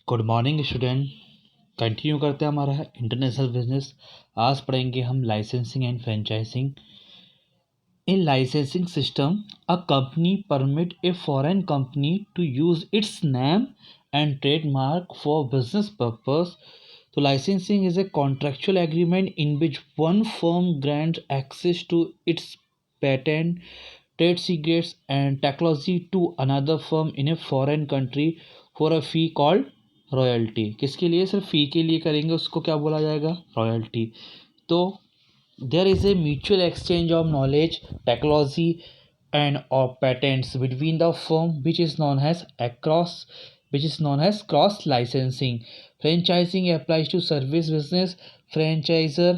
Good morning student. Continue करते हैं हमारा इंटरनेशनल बिजनेस। आज पढ़ेंगे हम licensing and franchising. In licensing system a company permit a foreign company to use its name and trademark for business purpose. तो licensing is a contractual agreement in which one firm grants access to its patent, trade secrets and technology to another firm in a foreign country for a fee called royalty. किसके लिए? सिर्फ फ़ी के लिए करेंगे, उसको क्या बोला जाएगा? रॉयल्टी। तो there is a mutual exchange of knowledge, technology and of patents between the firm which is known as cross licensing. Franchising applies to service business. Franchisor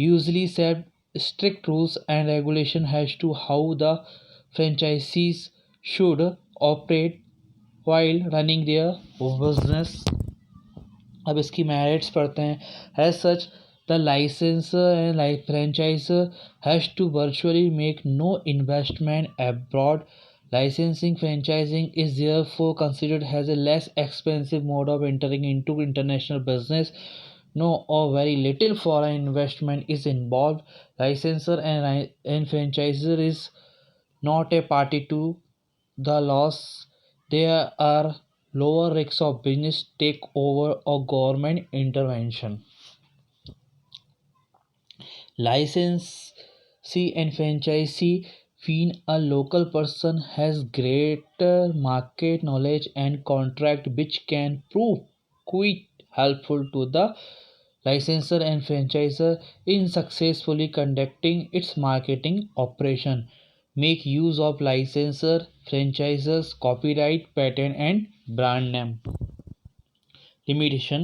usually set strict rules and regulation as to how the franchisees should operate while running their business. अब इसकी merits पढ़ते हैं। Has such the licensor and franchisor has to virtually make no investment abroad. Licensing franchising is therefore considered as a less expensive mode of entering into international business. No or very little foreign investment is involved. Licensor and franchisor is not a party to the loss. There are lower risks of business takeover or government intervention. Licensee and franchisee when a local person has greater market knowledge and contract which can prove quite helpful to the licensor and franchisor in successfully conducting its marketing operation. Make use of licensor, franchisors, copyright, patent and brand name. Limitation: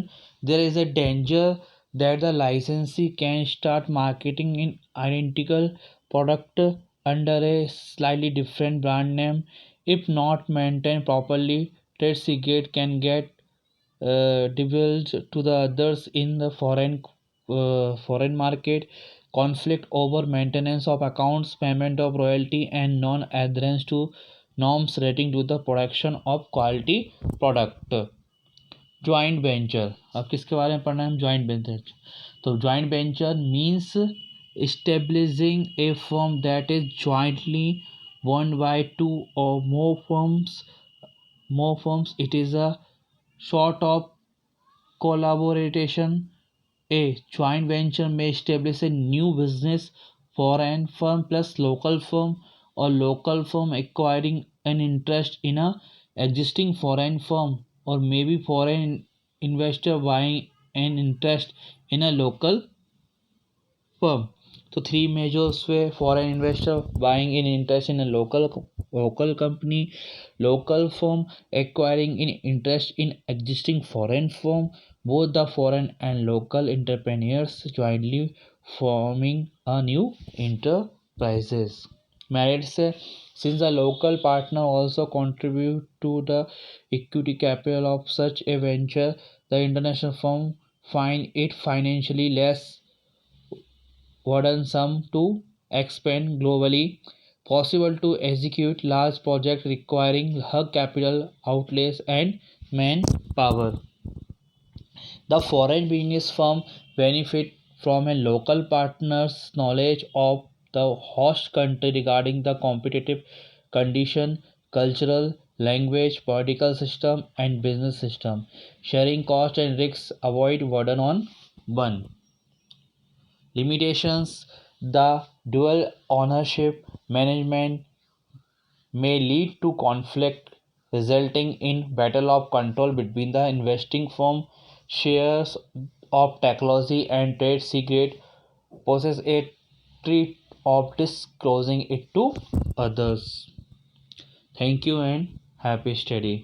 there is a danger that the licensee can start marketing an identical product under a slightly different brand name. If not maintained properly, trade secret can get divulged to the others in the foreign market. Conflict over maintenance of accounts, payment of royalty, and non-adherence to norms relating to the production of quality product. Joint venture, अब किसके बारे में पढ़ना है? हम joint venture. तो joint venture means establishing a firm that is jointly owned by two or more firms. It is a sort of collaboration. A joint venture may establish a new business, foreign firm plus local firm, or local firm acquiring an interest in a existing foreign firm, or maybe foreign investor buying an interest in a local firm. So three measures were: foreign investor buying an interest in a local company, local firm acquiring an interest in existing foreign firm, both the foreign and local entrepreneurs jointly forming a new enterprises. Merits: since the local partner also contribute to the equity capital of such a venture, the international firm find it financially less burdensome to expand globally, possible to execute large projects requiring high capital outlays and manpower. The foreign business firm benefit from a local partner's knowledge of the host country regarding the competitive condition, cultural, language, political system, and business system. Sharing cost and risks avoid burden on one. Limitations: the dual ownership management may lead to conflict, resulting in battle of control between the investing firm. Shares of technology and trade secret possess a threat of disclosing it to others. Thank you and happy study.